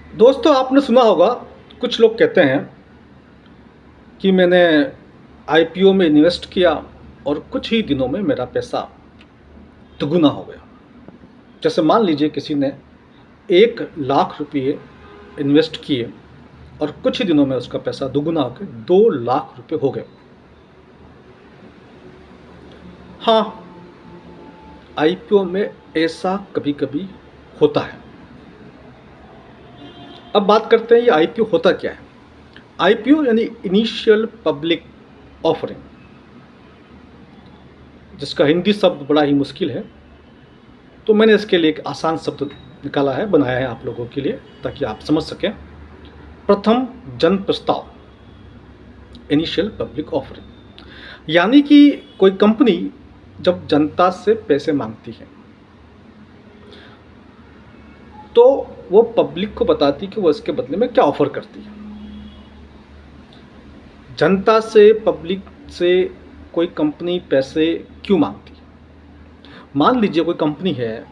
दोस्तों, आपने सुना होगा, कुछ लोग कहते हैं कि मैंने आईपीओ में इन्वेस्ट किया और कुछ ही दिनों में मेरा पैसा दुगुना हो गया। जैसे मान लीजिए किसी ने 1 लाख रुपये इन्वेस्ट किए और कुछ ही दिनों में उसका पैसा दुगुना होकर 2 लाख रुपये हो गए। हाँ, आईपीओ में ऐसा कभी कभी होता है। अब बात करते हैं ये आईपीओ होता क्या है। आईपीओ यानी इनिशियल पब्लिक ऑफरिंग, जिसका हिंदी शब्द बड़ा ही मुश्किल है, तो मैंने इसके लिए एक आसान शब्द निकाला है, बनाया है आप लोगों के लिए ताकि आप समझ सकें। प्रथम जन प्रस्ताव, इनिशियल पब्लिक ऑफरिंग, यानी कि कोई कंपनी जब जनता से पैसे मांगती है तो वो पब्लिक को बताती है कि वो इसके बदले में क्या ऑफर करती है। जनता से, पब्लिक से कोई कंपनी पैसे क्यों मांगती है? मान लीजिए कोई कंपनी है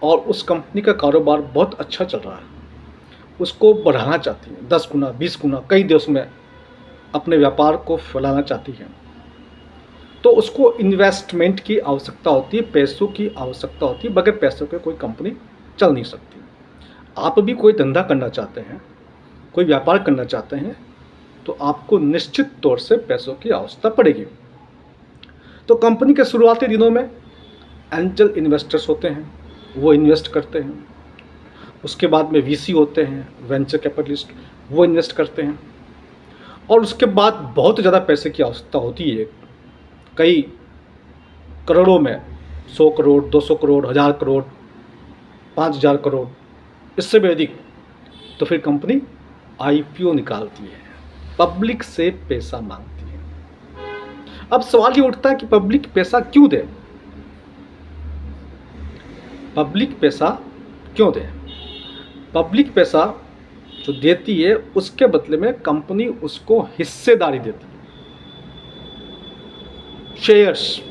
और उस कंपनी का कारोबार बहुत अच्छा चल रहा है, उसको बढ़ाना चाहती है, 10 गुना 20 गुना कई देश में अपने व्यापार को फैलाना चाहती है, तो उसको इन्वेस्टमेंट की आवश्यकता होती है, पैसों की आवश्यकता होती है। बगैर पैसों के कोई कंपनी चल नहीं सकती। आप भी कोई धंधा करना चाहते हैं, कोई व्यापार करना चाहते हैं, तो आपको निश्चित तौर से पैसों की आवश्यकता पड़ेगी। तो कंपनी के शुरुआती दिनों में एंजल इन्वेस्टर्स होते हैं, वो इन्वेस्ट करते हैं। उसके बाद में वीसी होते हैं, वेंचर कैपिटलिस्ट, वो इन्वेस्ट करते हैं। और उसके बाद बहुत ज़्यादा पैसे की आवश्यकता होती है, कई करोड़ों में, 100 करोड़, 200 करोड़, 1000 करोड़, 5000 करोड़, इससे भी अधिक। तो फिर कंपनी आईपीओ निकालती है, पब्लिक से पैसा मांगती है। अब सवाल ये उठता है कि पब्लिक पैसा क्यों दे? पब्लिक पैसा क्यों दे? पब्लिक पैसा जो देती है उसके बदले में कंपनी उसको हिस्सेदारी देती है, शेयर्स।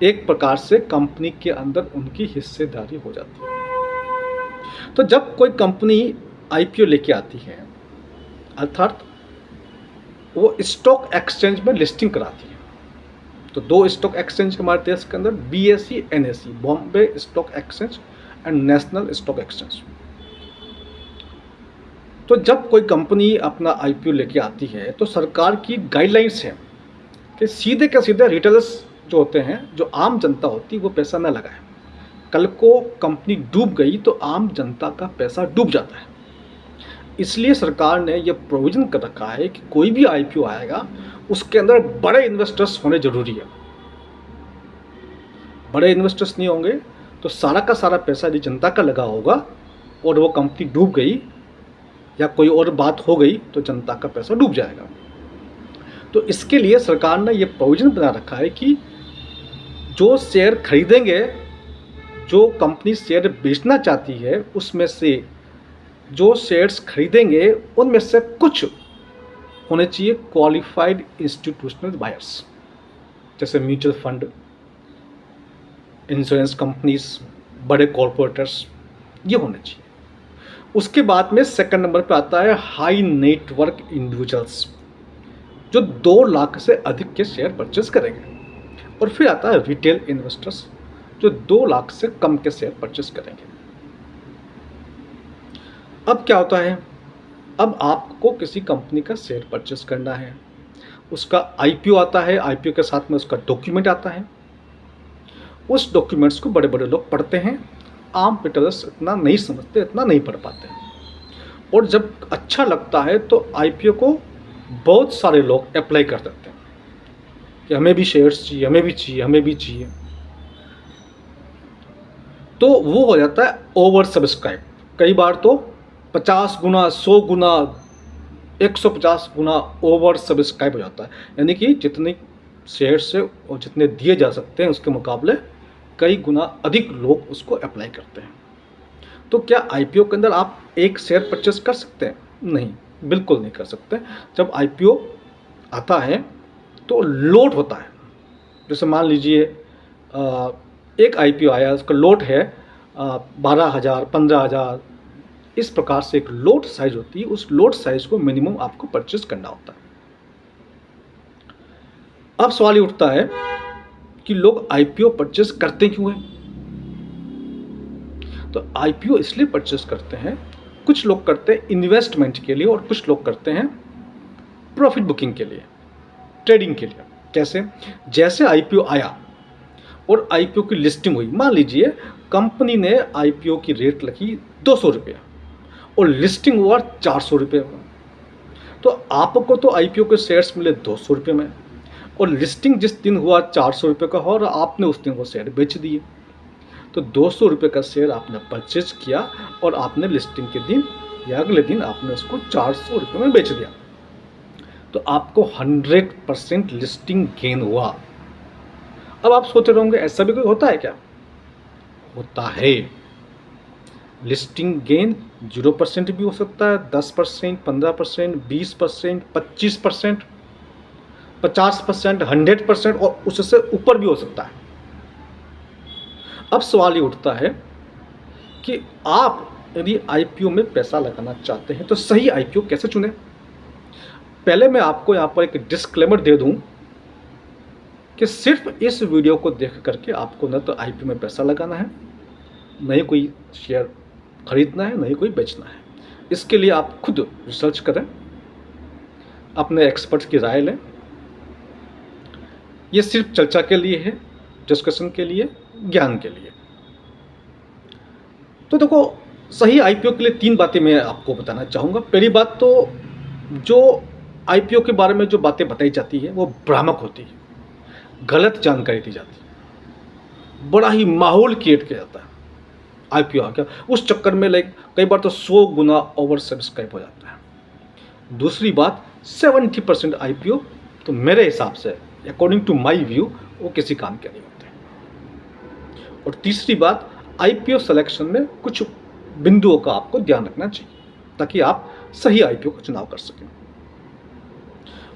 एक प्रकार से कंपनी के अंदर उनकी हिस्सेदारी हो जाती है। तो जब कोई कंपनी आईपीओ लेके आती है, अर्थात वो स्टॉक एक्सचेंज में लिस्टिंग कराती है, तो 2 स्टॉक एक्सचेंज हमारे देश के अंदर, BSE, NSE, Bombay stock exchange and national stock exchange. तो जब कोई कंपनी अपना आईपीओ लेके आती है तो सरकार की गाइडलाइंस है कि सीधे के सीधे रिटेलर्स जो होते हैं, जो आम जनता होती है, वो पैसा न लगाए। कल को कंपनी डूब गई तो आम जनता का पैसा डूब जाता है। इसलिए सरकार ने ये प्रोविज़न कर रखा है कि कोई भी आईपीओ आएगा उसके अंदर बड़े इन्वेस्टर्स होने ज़रूरी है। बड़े इन्वेस्टर्स नहीं होंगे तो सारा का सारा पैसा यदि जनता का लगा होगा और वो कंपनी डूब गई या कोई और बात हो गई तो जनता का पैसा डूब जाएगा। तो इसके लिए सरकार ने ये प्रोविज़न बना रखा है कि जो शेयर खरीदेंगे, जो कंपनी शेयर बेचना चाहती है, उसमें से जो शेयर्स खरीदेंगे उनमें से कुछ होने चाहिए क्वालिफाइड इंस्टीट्यूशनल बायर्स, जैसे म्यूचुअल फंड, इंश्योरेंस कंपनीज, बड़े कॉरपोरेटर्स, ये होने चाहिए। उसके बाद में सेकंड नंबर पे आता है हाई नेटवर्क इंडिविजुअल्स, जो 2 लाख से अधिक के शेयर परचेस करेंगे। और फिर आता है रिटेल इन्वेस्टर्स, जो 2 लाख से कम के शेयर परचेस करेंगे। अब क्या होता है, अब आपको किसी कंपनी का शेयर परचेस करना है, उसका आईपीओ आता है, आईपीओ के साथ में उसका डॉक्यूमेंट आता है। उस डॉक्यूमेंट्स को बड़े बड़े लोग पढ़ते हैं, आम रिटेलर्स इतना नहीं समझते, इतना नहीं पढ़ पाते हैं। और जब अच्छा लगता है तो आईपीओ को बहुत सारे लोग अप्लाई कर देते हैं कि हमें भी शेयर्स चाहिए, हमें भी चाहिए, हमें भी चाहिए। तो वो हो जाता है ओवर सब्सक्राइब। कई बार तो 50 गुना, 100 गुना, 150 गुना ओवर सब्सक्राइब हो जाता है। यानी कि जितने शेयर्स है और जितने दिए जा सकते हैं उसके मुकाबले कई गुना अधिक लोग उसको अप्लाई करते हैं। तो क्या आईपीओ के अंदर आप एक शेयर परचेस कर सकते हैं? नहीं, बिल्कुल नहीं कर सकते। जब आईपीओ आता है तो लोट होता है। जैसे मान लीजिए एक आईपीओ आया, उसका लोट है 12,000, 15,000, इस प्रकार से एक लोट साइज होती है। उस लोट साइज को मिनिमम आपको परचेज करना होता है। अब सवाल ये उठता है कि लोग आईपीओ परचेज करते क्यों हैं? तो आईपीओ इसलिए परचेज करते हैं, कुछ लोग करते हैं इन्वेस्टमेंट के लिए और कुछ लोग करते हैं प्रॉफिट बुकिंग के लिए, ट्रेडिंग के लिए। कैसे? जैसे आईपीओ आया और आईपीओ की लिस्टिंग हुई, मान लीजिए कंपनी ने आईपीओ की रेट रखी 200 रुपये और लिस्टिंग हुआ 400 रुपये में, तो आपको तो आईपीओ के शेयर्स मिले 200 रुपये में और लिस्टिंग जिस दिन हुआ 400 रुपये का और आपने उस दिन वो शेयर बेच दिए। तो 200 रुपये का शेयर आपने परचेज किया और आपने लिस्टिंग के दिन या अगले दिन आपने उसको 400 रुपये में बेच दिया, तो आपको 100% लिस्टिंग गेन हुआ। अब आप सोच रहे होंगे ऐसा भी कोई होता है क्या? होता है। लिस्टिंग गेन 0% भी हो सकता है, 10%, 15%, 20%, 25%, 50%, 100% और उससे ऊपर भी हो सकता है। अब सवाल ये उठता है कि आप यदि आईपीओ में पैसा लगाना चाहते हैं तो सही आईपीओ कैसे चुनें? पहले मैं आपको यहाँ पर एक डिस्क्लेमर दे दूँ कि सिर्फ इस वीडियो को देख करके आपको न तो आईपीओ में पैसा लगाना है, न ही कोई शेयर खरीदना है, न ही कोई बेचना है। इसके लिए आप खुद रिसर्च करें, अपने एक्सपर्ट्स की राय लें। ये सिर्फ चर्चा के लिए है, डिस्कशन के लिए, ज्ञान के लिए। तो देखो, सही आईपीओ के लिए 3 बातें मैं आपको बताना चाहूँगा। पहली बात तो जो आईपीओ के बारे में जो बातें बताई जाती है वो भ्रामक होती है, गलत जानकारी दी जाती है, बड़ा ही माहौल क्रिएट किया जाता है। आईपीओ आ गया, उस चक्कर में कई बार तो 100 गुना ओवर सब्सक्राइब हो जाता है। दूसरी बात, 70% आईपीओ तो मेरे हिसाब से, अकॉर्डिंग टू माई व्यू, वो किसी काम के नहीं होते। और तीसरी बात, आईपीओ सिलेक्शन में कुछ बिंदुओं का आपको ध्यान रखना चाहिए ताकि आप सही आईपीओ का चुनाव कर सकें।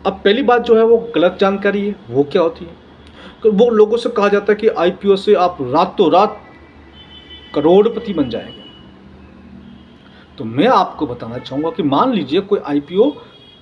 अब पहली बात जो है वो गलत जानकारी है। वो क्या होती है? तो वो लोगों से कहा जाता है कि आईपीओ से आप रातों रात करोड़पति बन जाएंगे। तो मैं आपको बताना चाहूँगा कि मान लीजिए कोई आईपीओ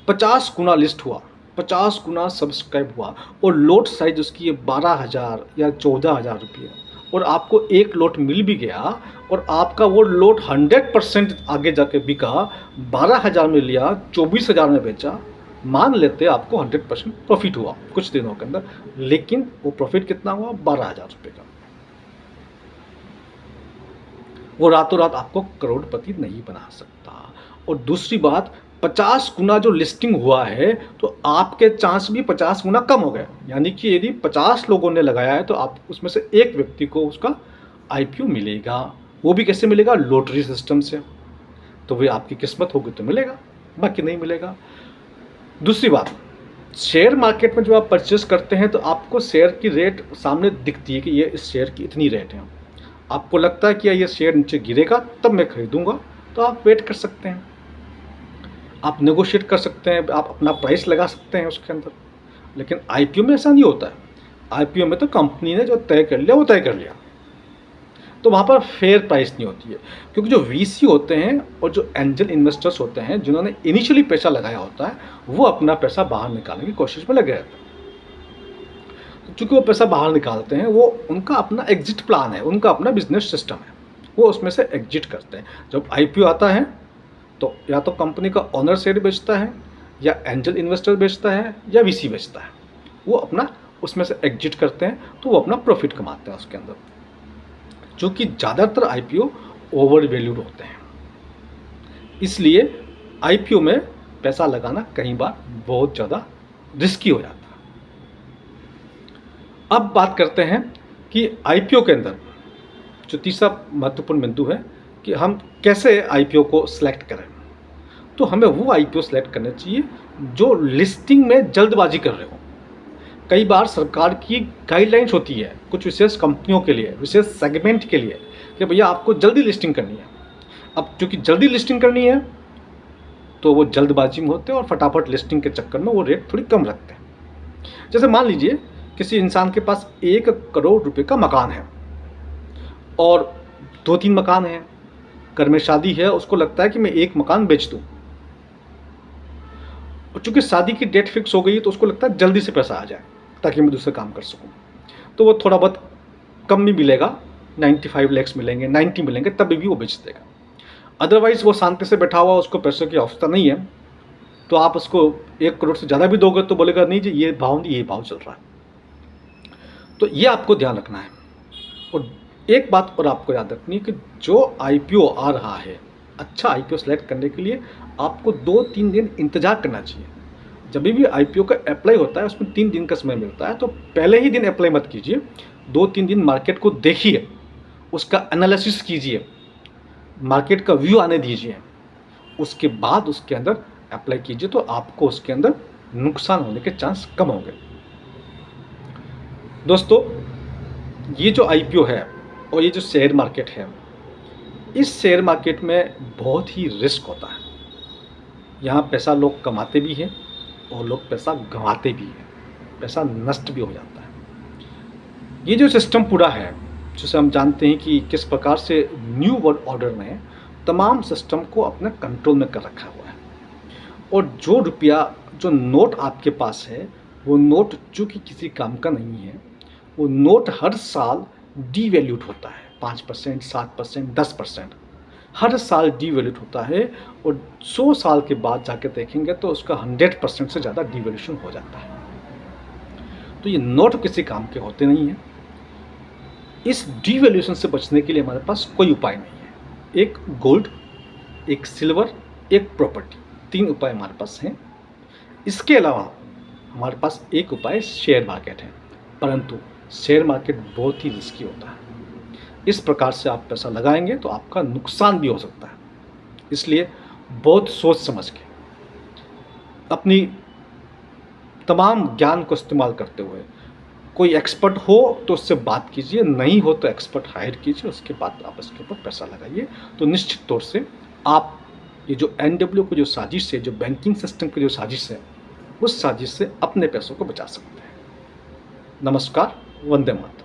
50 गुना लिस्ट हुआ, 50 गुना सब्सक्राइब हुआ और लोट साइज उसकी 12,000 या 14,000 रुपये और आपको एक लोट मिल भी गया और आपका वो लोट 100% आगे जाके बिका, 12,000 में लिया, 24,000 में बेचा, मान लेते आपको 100% प्रॉफिट हुआ कुछ दिनों के अंदर, लेकिन वो प्रॉफिट कितना हुआ? 12,000 रुपये का। वो रातों रात आपको करोड़पति नहीं बना सकता। और दूसरी बात, 50 गुना जो लिस्टिंग हुआ है तो आपके चांस भी 50 गुना कम हो गए। यानी कि यदि 50 लोगों ने लगाया है तो आप उसमें से एक व्यक्ति को उसका आईपीओ मिलेगा। वो भी कैसे मिलेगा? लॉटरी सिस्टम से। तो वही आपकी किस्मत होगी तो मिलेगा, बाकी नहीं मिलेगा। दूसरी बात, शेयर मार्केट में जब आप परचेस करते हैं तो आपको शेयर की रेट सामने दिखती है कि ये इस शेयर की इतनी रेट है। आपको लगता है कि ये शेयर नीचे गिरेगा तब मैं खरीदूंगा, तो आप वेट कर सकते हैं, आप नेगोशिएट कर सकते हैं, आप अपना प्राइस लगा सकते हैं उसके अंदर। लेकिन आईपीओ में ऐसा नहीं होता है। आईपीओ में तो कंपनी ने जो तय कर लिया वो तय कर लिया, तो वहाँ पर फेयर प्राइस नहीं होती है। क्योंकि जो वीसी होते हैं और जो एंजल इन्वेस्टर्स होते हैं जिन्होंने इनिशियली पैसा लगाया होता है, वो अपना पैसा बाहर निकालने की कोशिश में लगे रहते हैं। तो चूँकि वो पैसा बाहर निकालते हैं, वो उनका अपना एग्जिट प्लान है, उनका अपना बिजनेस सिस्टम है, वो उसमें से एग्जिट करते हैं। जब आईपीओ आता है तो या तो कंपनी का ओनर शेयर बेचता है, या एंजल इन्वेस्टर बेचता है, या वीसी बेचता है। वो अपना उसमें से एग्जिट करते हैं तो वो अपना प्रॉफिट कमाते हैं उसके अंदर। क्योंकि ज़्यादातर आईपीओ ओवर वैल्यूड होते हैं, इसलिए आईपीओ में पैसा लगाना कई बार बहुत ज़्यादा रिस्की हो जाता है। अब बात करते हैं कि आईपीओ के अंदर जो तीसरा महत्वपूर्ण बिंदु है कि हम कैसे आईपीओ को सिलेक्ट करें। तो हमें वो आईपीओ सिलेक्ट करने चाहिए जो लिस्टिंग में जल्दबाजी कर रहे हो। कई बार सरकार की गाइडलाइंस होती है कुछ विशेष कंपनियों के लिए, विशेष सेगमेंट के लिए, कि भैया आपको जल्दी लिस्टिंग करनी है। अब चूँकि जल्दी लिस्टिंग करनी है तो वो जल्दबाजी में होते हैं और फटाफट लिस्टिंग के चक्कर में वो रेट थोड़ी कम रखते हैं। जैसे मान लीजिए किसी इंसान के पास 1 करोड़ रुपए का मकान है और 2-3 मकान हैं, घर में शादी है, उसको लगता है कि मैं एक मकान बेच दूँ। और चूँकि शादी की डेट फिक्स हो गई है तो उसको लगता है जल्दी से पैसा आ जाए ताकि मैं दूसरे काम कर सकूँ। तो वो थोड़ा बहुत कम भी मिलेगा, 95 लाख मिलेंगे, 90 मिलेंगे, तभी भी वो बेच देगा। अदरवाइज़ वो शांति से बैठा हुआ, उसको पैसों की आवश्यकता नहीं है, तो आप उसको 1 करोड़ से ज़्यादा भी दोगे तो बोलेगा नहीं जी ये भाव नहीं, ये भाव चल रहा है। तो ये आपको ध्यान रखना है। और एक बात और आपको याद रखनी है कि जो आईपीओ आ रहा है, अच्छा आईपीओ सेलेक्ट करने के लिए आपको 2-3 दिन इंतज़ार करना चाहिए। जब भी आईपीओ का अप्लाई होता है उसमें 3 दिन का समय मिलता है, तो पहले ही दिन अप्लाई मत कीजिए। 2-3 दिन मार्केट को देखिए, उसका एनालिसिस कीजिए, मार्केट का व्यू आने दीजिए, उसके बाद उसके अंदर अप्लाई कीजिए, तो आपको उसके अंदर नुकसान होने के चांस कम होंगे। दोस्तों, ये जो आईपीओ है और ये जो शेयर मार्केट है, इस शेयर मार्केट में बहुत ही रिस्क होता है। यहाँ पैसा लोग कमाते भी हैं और लोग पैसा गंवाते भी हैं, पैसा नष्ट भी हो जाता है। ये जो सिस्टम पूरा है, जिसे हम जानते हैं कि किस प्रकार से न्यू वर्ल्ड ऑर्डर ने तमाम सिस्टम को अपने कंट्रोल में कर रखा हुआ है। और जो रुपया, जो नोट आपके पास है, वो नोट चूँकि किसी काम का नहीं है, वो नोट हर साल डीवैल्यूड होता है, 5%, 7%, 10%, हर साल डीवैल्यूड होता है। और 100 साल के बाद जाके देखेंगे तो उसका 100% से ज़्यादा डीवैल्यूशन हो जाता है। तो ये नोट किसी काम के होते नहीं हैं। इस डीवैल्यूशन से बचने के लिए हमारे पास कोई उपाय नहीं है। एक गोल्ड, एक सिल्वर, एक प्रॉपर्टी, 3 उपाय हमारे पास हैं। इसके अलावा हमारे पास एक उपाय शेयर मार्केट है, परंतु शेयर मार्केट बहुत ही रिस्की होता है। इस प्रकार से आप पैसा लगाएंगे तो आपका नुकसान भी हो सकता है। इसलिए बहुत सोच समझ के अपनी तमाम ज्ञान को इस्तेमाल करते हुए, कोई एक्सपर्ट हो तो उससे बात कीजिए, नहीं हो तो एक्सपर्ट हायर कीजिए, उसके बाद आप इसके ऊपर पैसा लगाइए। तो निश्चित तौर से आप ये जो एनडब्ल्यू की जो साजिश है, जो बैंकिंग सिस्टम की जो साजिश है, उस साजिश से अपने पैसों को बचा सकते हैं। नमस्कार, वंदे मातरम।